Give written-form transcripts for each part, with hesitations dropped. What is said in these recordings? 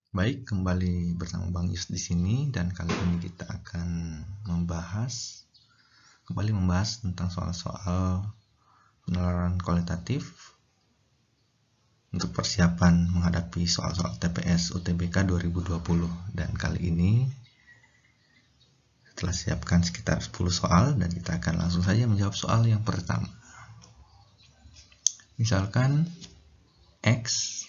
Baik, kembali bersama Bang Yus di sini, dan kali ini kita akan kembali membahas tentang soal-soal penalaran kualitatif untuk persiapan menghadapi soal-soal TPS UTBK 2020. Dan kali ini telah siapkan sekitar 10 soal dan kita akan langsung saja menjawab soal yang pertama. Misalkan X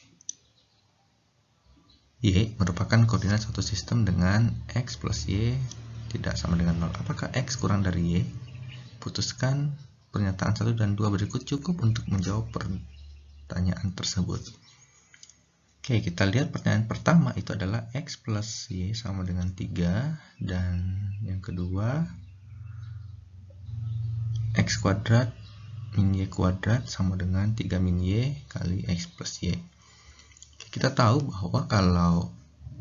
Y merupakan koordinat suatu sistem dengan X plus Y tidak sama dengan 0. Apakah X kurang dari Y? Putuskan pernyataan 1 dan 2 berikut cukup untuk menjawab pertanyaan tersebut. Oke, kita lihat pertanyaan pertama itu adalah X plus Y sama dengan 3, dan yang kedua X kuadrat min Y kuadrat sama dengan 3 min Y kali X plus Y. Kita tahu bahwa kalau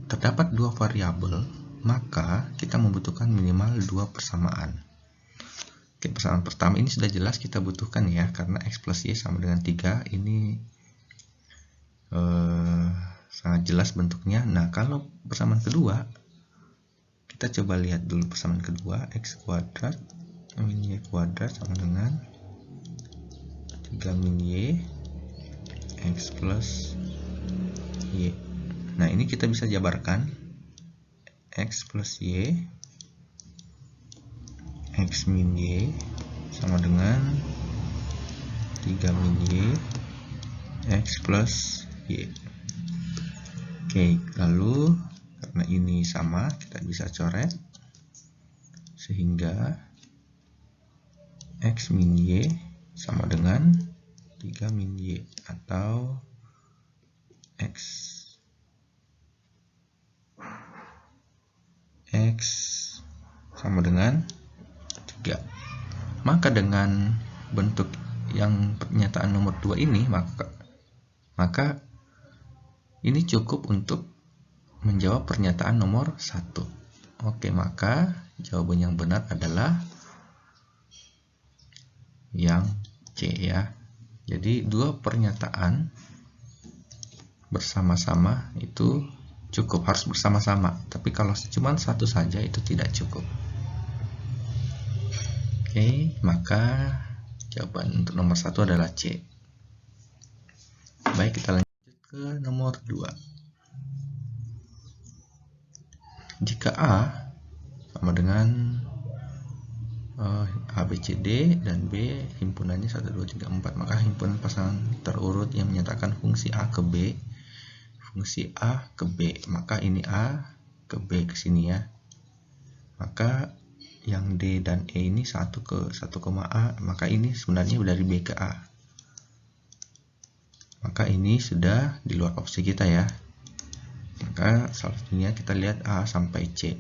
terdapat dua variabel, maka kita membutuhkan minimal dua persamaan. Oke, persamaan pertama ini sudah jelas kita butuhkan ya, karena X plus Y sama dengan 3, ini sangat jelas bentuknya. Nah, kalau persamaan kedua, kita coba lihat dulu persamaan kedua. X kuadrat min Y kuadrat sama dengan 3 min Y X plus Y. Nah, ini kita bisa jabarkan X plus Y X min Y sama dengan 3 min Y X plus Y. Oke, lalu karena ini sama, kita bisa coret sehingga X min Y sama dengan 3 min Y, atau X sama dengan 3. Maka dengan bentuk yang pernyataan nomor 2 ini, maka ini cukup untuk menjawab pernyataan nomor 1. Oke, maka jawaban yang benar adalah yang C ya. Jadi dua pernyataan bersama-sama itu cukup, harus bersama-sama. Tapi kalau cuma satu saja itu tidak cukup. Oke, maka jawaban untuk nomor 1 adalah C. Baik, kita lanjut ke nomor 2. Jika A sama dengan A, B, C, D, dan B himpunannya 1, 2, 3, 4, maka himpunan pasangan terurut yang menyatakan fungsi A ke B, fungsi A ke B, maka ini A ke B ke sini ya. Maka yang D dan E ini 1 ke 1, A, maka ini sebenarnya dari B ke A. Maka ini sudah di luar opsi kita ya. Maka salah satunya kita lihat A sampai C.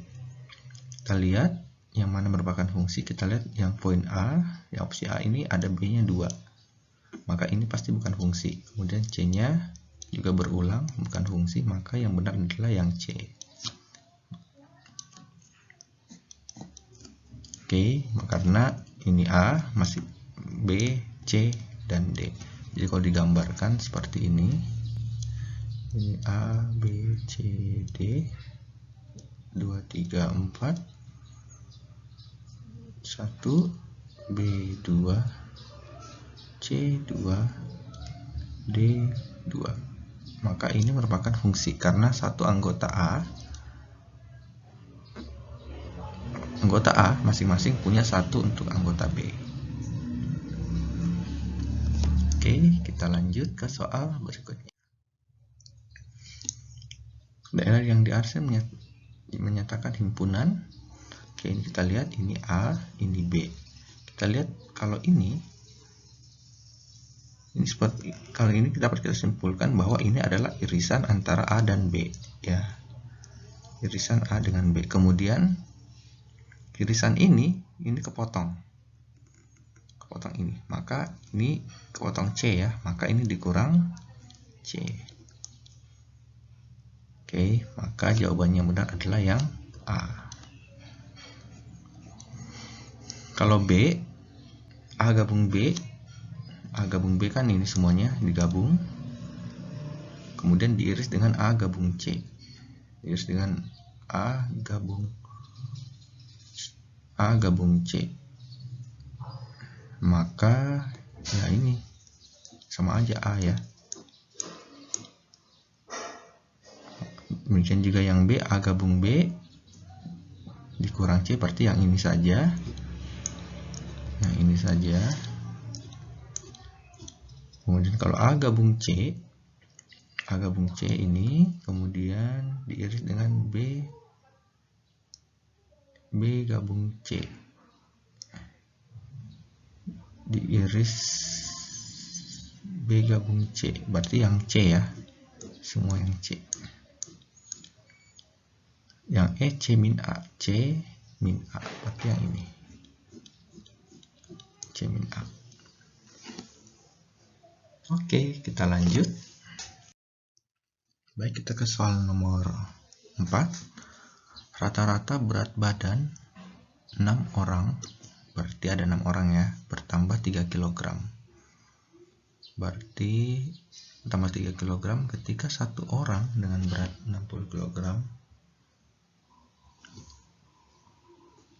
Kita lihat yang mana merupakan fungsi. Kita lihat yang poin A, yang opsi A ini ada B-nya 2. Maka ini pasti bukan fungsi. Kemudian C-nya juga berulang, bukan fungsi, maka yang benar adalah yang C. Oke, karena ini A, masih B, C, dan D. Jadi kalau digambarkan seperti ini A, B, C, D, 2, 3, 4, 1, B2, C2, D2. Maka ini merupakan fungsi karena satu anggota A masing-masing punya satu untuk anggota B. Oke, kita lanjut ke soal berikutnya. Daerah yang di arsir menyatakan himpunan. Oke, ini kita lihat ini A, ini B. Kita lihat kalau ini seperti kalau ini dapat kita simpulkan bahwa ini adalah irisan antara A dan B ya. Irisan A dengan B. Kemudian irisan ini kepotong ini. Maka ini kepotong C ya. Maka ini dikurang C. Oke, maka jawabannya benar adalah yang A. Kalau B, A gabung B kan ini semuanya digabung, kemudian diiris dengan A gabung C. diiris dengan A gabung C, maka ya ini sama aja A ya. Demikian juga yang B, A gabung B dikurang C, berarti yang ini saja, yang ini saja. Kemudian kalau A gabung C ini kemudian diiris dengan B gabung C, diiris B gabung C, berarti yang C ya, semua yang C. Yang E C min A, berarti yang ini C min A. Oke, kita lanjut. Baik, kita ke soal nomor 4. Rata-rata berat badan 6 orang, berarti ada 6 orang ya, bertambah 3 kg. Berarti tambah 3 kg ketika satu orang dengan berat 60 kg.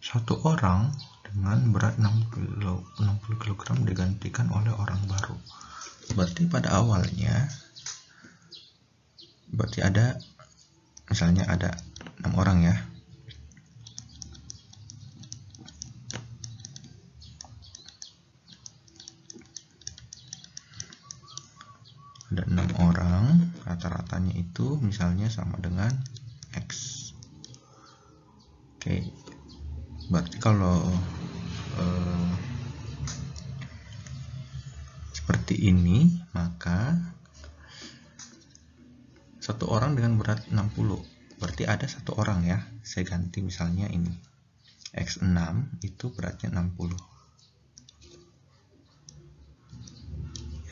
Satu orang dengan berat 60 kg digantikan oleh orang baru. Berarti pada awalnya ada, misalnya ada 6 orang ya. Ada 6 orang, rata-ratanya itu misalnya sama dengan X. Oke, berarti kalau seperti ini, maka satu orang dengan berat 60, berarti ada satu orang ya, saya ganti misalnya ini X6 itu beratnya 60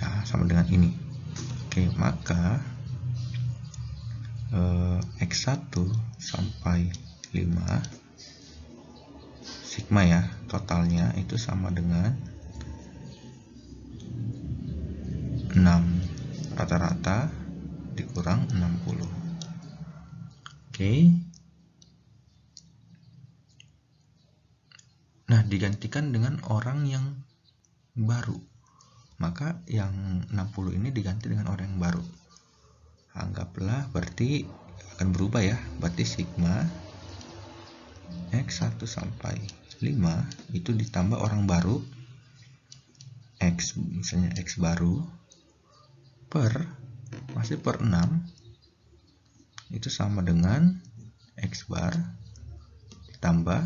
ya, sama dengan ini. Oke, maka X1 sampai 5 sigma ya, totalnya itu sama dengan 6 rata-rata dikurang 60. Oke. Nah, digantikan dengan orang yang baru. Maka yang 60 ini diganti dengan orang yang baru. Anggaplah berarti akan berubah ya. Berarti sigma X1 sampai 5 itu ditambah orang baru X, misalnya X baru, masih per 6 itu sama dengan X bar ditambah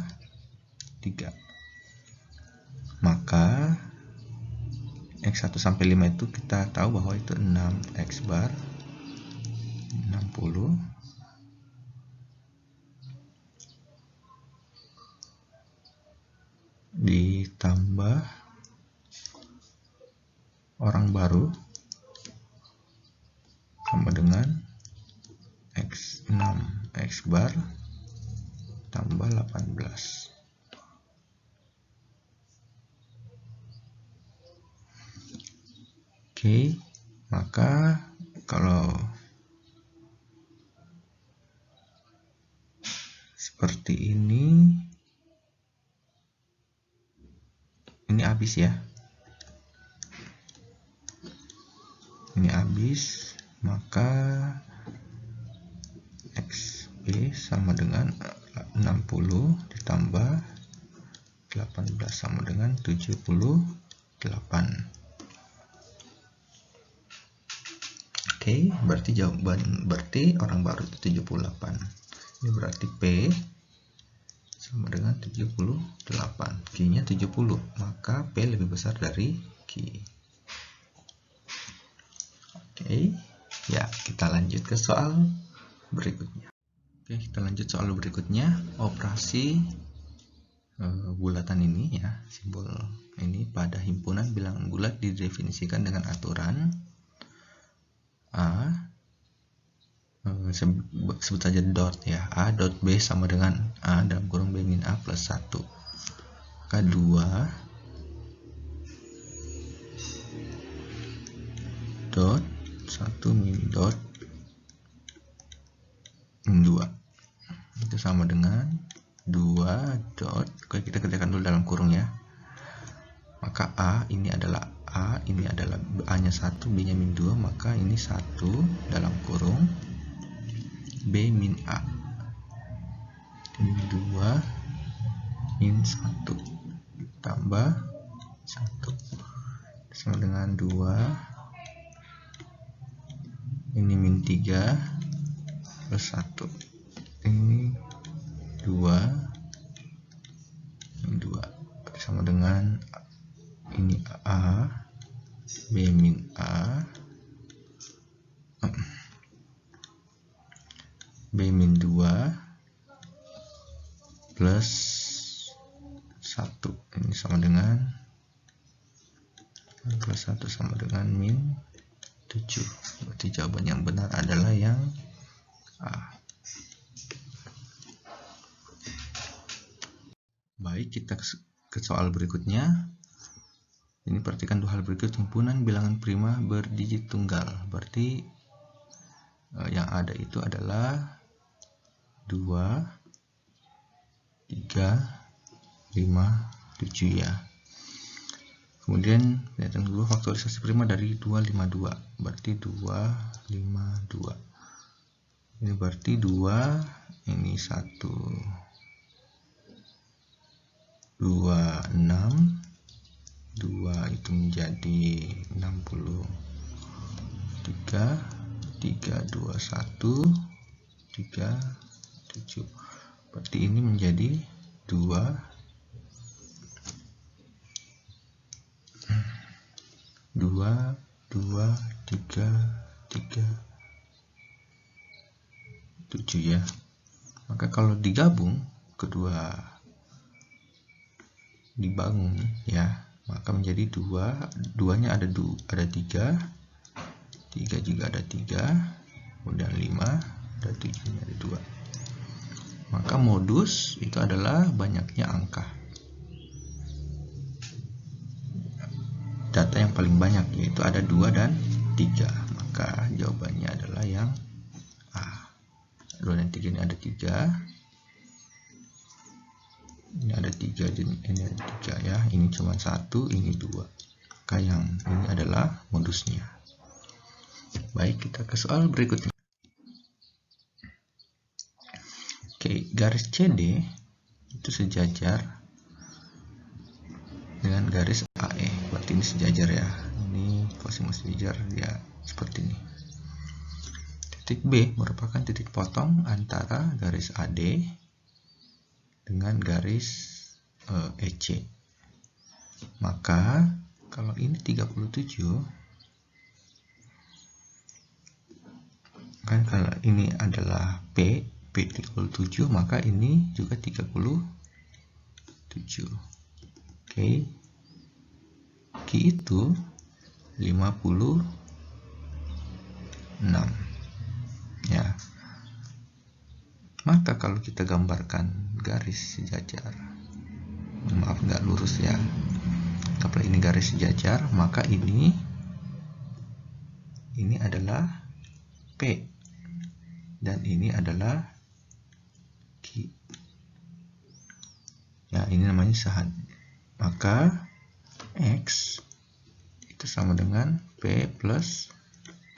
3. Maka X1 sampai 5 itu kita tahu bahwa itu 6 X bar 60 ditambah orang baru sama dengan X6 X bar tambah 18. Oke, maka kalau seperti ini habis ya, ini habis, maka XB sama dengan 60 ditambah 18 sama dengan 78. Oke, berarti orang baru itu 78. Ini berarti P sama dengan 78. Q-nya 70, maka P lebih besar dari Q. Oke, ya kita lanjut ke soal berikutnya. Oke, kita lanjut soal berikutnya. Operasi bulatan ini ya, simbol ini pada himpunan bilangan bulat didefinisikan dengan aturan A, sebut saja dot ya, A dot B sama dengan A dalam kurung B min A plus 1. Maka 2 dot 1 min dot min 2. sama dengan 2 dot, oke, kita kerjakan dulu dalam kurung ya. Maka A ini adalah A, ini adalah A nya 1, B nya min 2, maka ini 1 dalam kurung B min A, ini 2 min 1 tambah 1 sama dengan 2, ini min 3 plus 1, ini 2 min 2 sama dengan ini A, B min A, B min 2 plus 1, ini sama dengan plus 1 sama dengan min 7. Berarti jawaban yang benar adalah yang A. Baik, kita ke soal berikutnya. Ini perhatikan dua hal berikut. Himpunan bilangan prima berdigit tunggal. Berarti yang ada itu adalah 2, 3, 5, 7 ya. Kemudian lihat yang kedua, faktorisasi prima dari 252. Berarti 252. Ini berarti 2, ini 1, 2, 6, 2 itu menjadi 63, 3, 2, 1, 3, 7. Berarti ini menjadi 2, 2, 2, 3, 3, 7 ya. Maka kalau digabung kedua dibangun ya, maka menjadi 2, 2 nya ada 3, 3 juga ada 3, kemudian 5, ada 7 nya ada 2. Maka modus itu adalah banyaknya angka, data yang paling banyak, yaitu ada 2 dan 3. Maka jawabannya adalah yang A. 2 dan 3 ini ada 3, ini ada 3, ini ada 3 ya, ini cuma 1, ini 2. Maka yang ini adalah modusnya. Baik, kita ke soal berikutnya. Oke, garis CD itu sejajar dengan garis AE. Berarti ini sejajar ya. Ini masing-masing sejajar ya, seperti ini. Titik B merupakan titik potong antara garis AD dengan garis EC. Maka kalau ini 37, kan kalau ini adalah P 37, maka ini juga 37. Oke. Q itu 56 ya. Maka kalau kita gambarkan garis sejajar, maaf nggak lurus ya, kalau ini garis sejajar, maka ini adalah P dan ini adalah Q ya, ini namanya sahad. Maka X itu sama dengan P plus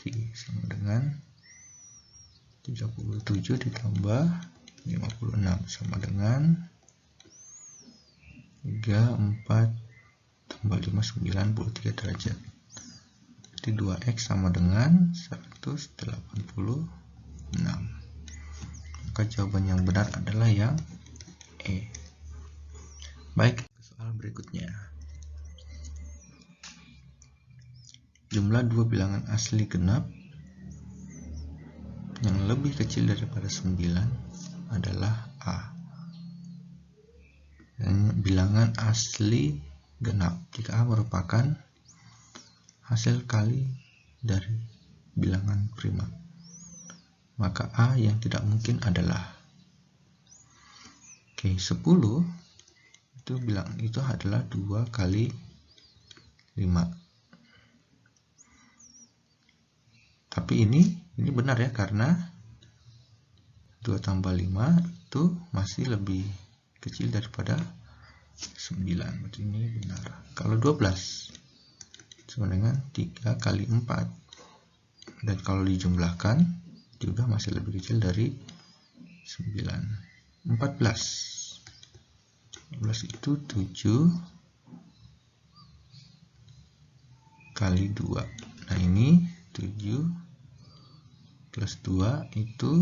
Q, sama dengan 37 ditambah 56 sama dengan 3, 4 tambah 5, 93 derajat. Jadi 2X sama dengan 186. Maka jawaban yang benar adalah yang E. Baik, soal berikutnya. Jumlah dua bilangan asli genap yang lebih kecil daripada 9 adalah A. Dan bilangan asli genap jika A merupakan hasil kali dari bilangan prima, maka A yang tidak mungkin adalah 10 itu itu adalah 2 kali 5. Tapi ini benar ya, karena 2 tambah 5 itu masih lebih kecil daripada 9, berarti ini benar. Kalau 12 sama dengan 3 kali 4, dan kalau dijumlahkan juga masih lebih kecil dari 9. 14 itu 7 kali 2. Nah ini 7 plus 2 itu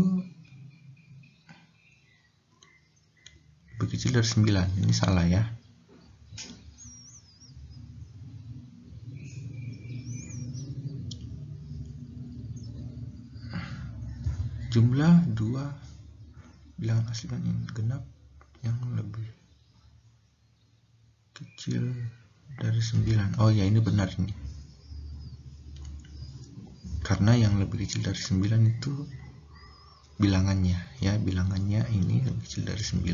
lebih kecil dari 9. Ini salah ya. Jumlah 2 bilangan asli dan genap yang lebih kecil dari 9. Oh ya, ini benar ini. Karena yang lebih kecil dari 9 itu bilangannya ya, bilangannya ini lebih kecil dari 9.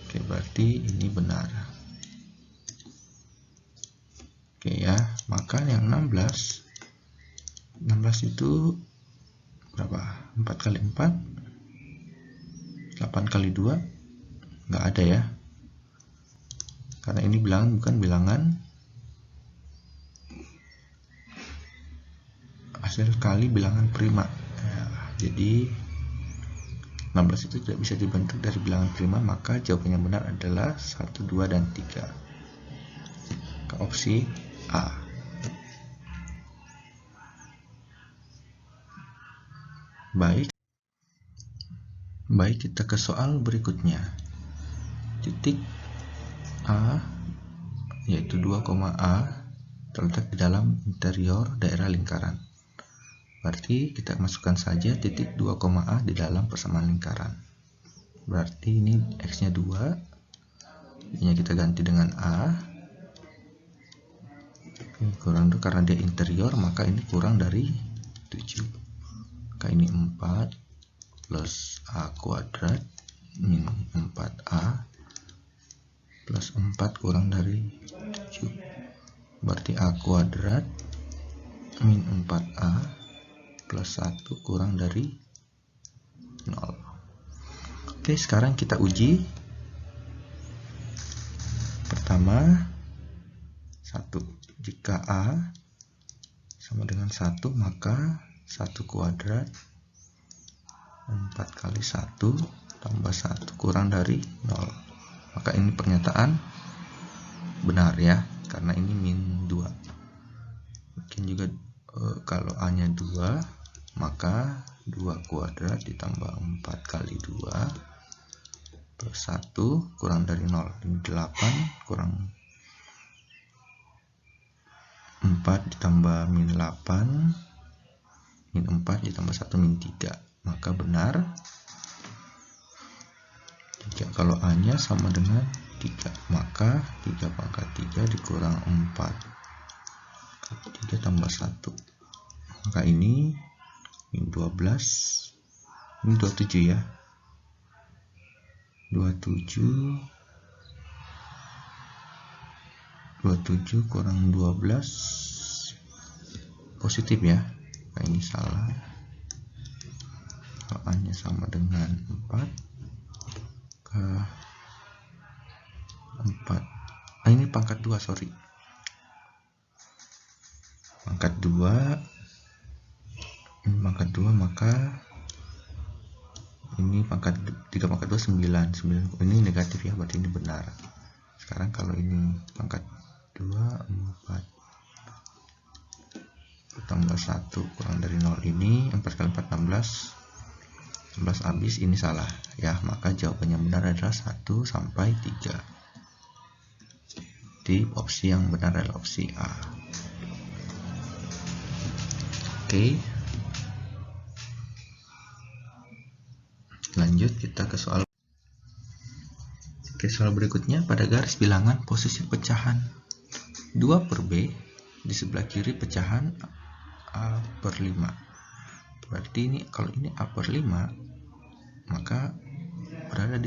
Oke, berarti ini benar. Oke ya, maka yang 16 itu berapa? 4 kali 4, 8 kali 2, nggak ada ya, karena ini bilangan bukan bilangan hasil kali bilangan prima ya, jadi 16 itu tidak bisa dibentuk dari bilangan prima, maka jawaban yang benar adalah 1, 2, dan 3 ke opsi A. Baik, kita ke soal berikutnya. Titik A yaitu 2,A terletak di dalam interior daerah lingkaran. Berarti kita masukkan saja titik 2,A di dalam persamaan lingkaran. Berarti ini X-nya 2, ini kita ganti dengan A. Ini kurang 2 karena dia interior, maka ini kurang dari 7. Maka ini 4 plus A kuadrat min 4A plus 4 kurang dari 7. Berarti A kuadrat min 4A plus 1 kurang dari 0. Oke, sekarang kita uji. Pertama, 1. Jika A sama dengan 1, maka 1 kuadrat 4 kali 1 tambah 1 kurang dari 0. Maka ini pernyataan benar ya, karena ini min 2. Mungkin juga kalau A-nya 2, maka 2 kuadrat ditambah 4 kali 2 plus 1 kurang dari 0. Ini 8 kurang 4 ditambah min 8, min 4 ditambah 1 min 3. Maka benar kalau A-nya sama dengan 3, maka 3 pangkat 3 dikurang 4 3 tambah 1, maka ini min 12, ini 27 ya, 27 kurang 12 positif ya. Nah, ini salah. Kalau A-nya sama dengan 4 ke 4. Nah, ini pangkat 2, sorry. Pangkat 2. Ini pangkat 2, maka ini pangkat 3 pangkat 2 9. Ini negatif ya, berarti ini benar. Sekarang kalau ini pangkat 2 4 tambah 1 kurang dari 0, ini 4 kali 4 16 habis, ini salah ya, maka jawaban yang benar adalah 1 sampai 3. Di opsi yang benar adalah opsi A. Oke. Lanjut kita ke soal. Oke, soal berikutnya, pada garis bilangan posisi pecahan 2 per B, di sebelah kiri pecahan A per 5. Berarti ini kalau ini A per 5, maka berada di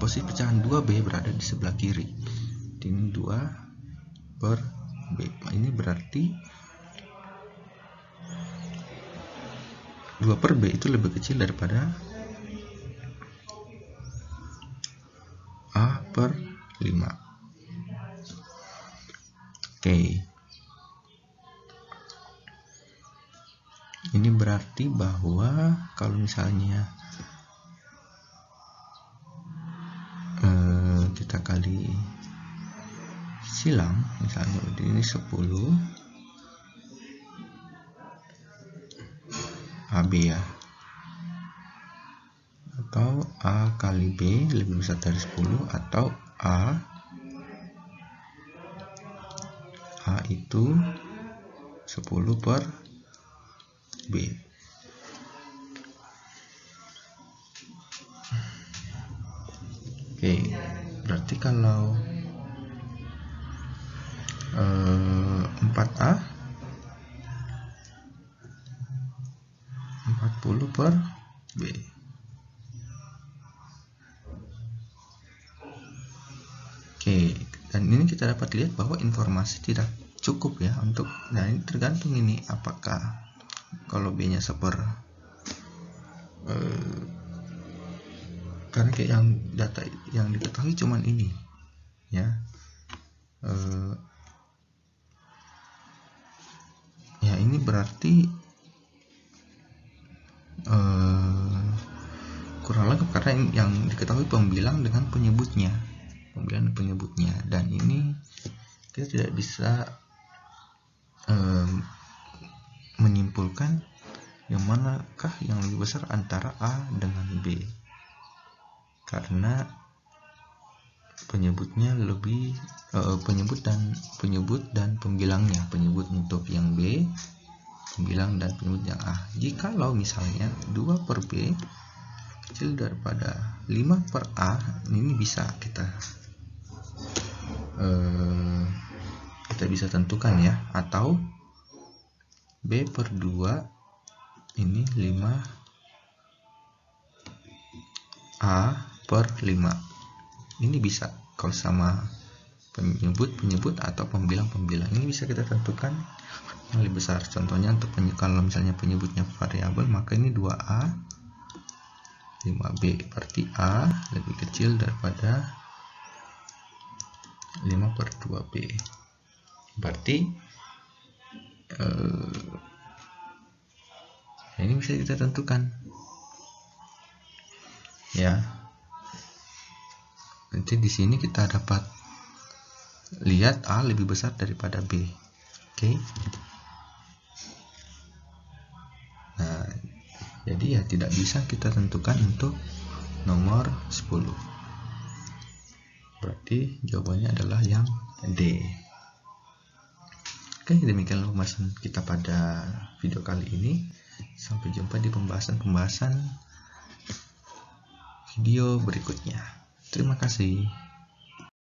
posisi pecahan 2B berada di sebelah kiri. Ini 2 per B. Ini berarti 2 per B itu lebih kecil daripada per 5. Oke. Ini berarti bahwa kalau misalnya kita kali silang, misalnya ini 10 AB ya, atau A kali B lebih besar dari 10, atau A itu 10 per B. Oke, berarti kalau 4A 40 per B. Oke, dan ini kita dapat lihat bahwa informasi tidak cukup ya untuk, nah ini tergantung ini apakah kalau B nya karena kayak yang data yang diketahui cuman ini ya, ya ini berarti kurang lengkap karena yang diketahui pembilang dengan penyebutnya, dan ini kita tidak bisa menyimpulkan yang manakah yang lebih besar antara A dengan B, karena penyebutnya lebih penyebut dan pembilangnya, penyebut untuk yang B, pembilang dan penyebut yang A. Jikalau misalnya 2 per B kecil daripada 5 per A, ini bisa kita bisa tentukan ya, atau B per 2 ini 5A per 5, ini bisa kalau sama penyebut atau pembilang ini bisa kita tentukan yang lebih besar. Contohnya untuk kalau misalnya penyebutnya variabel, maka ini 2A 5B, berarti A lebih kecil daripada 5 per 2B, berarti ini bisa kita tentukan ya. Nanti di sini kita dapat lihat A lebih besar daripada B. Oke. Nah, jadi ya tidak bisa kita tentukan untuk nomor 10. Berarti jawabannya adalah yang D. Oke, demikianlah pembahasan kita pada video kali ini. Sampai jumpa di pembahasan video berikutnya. Terima kasih.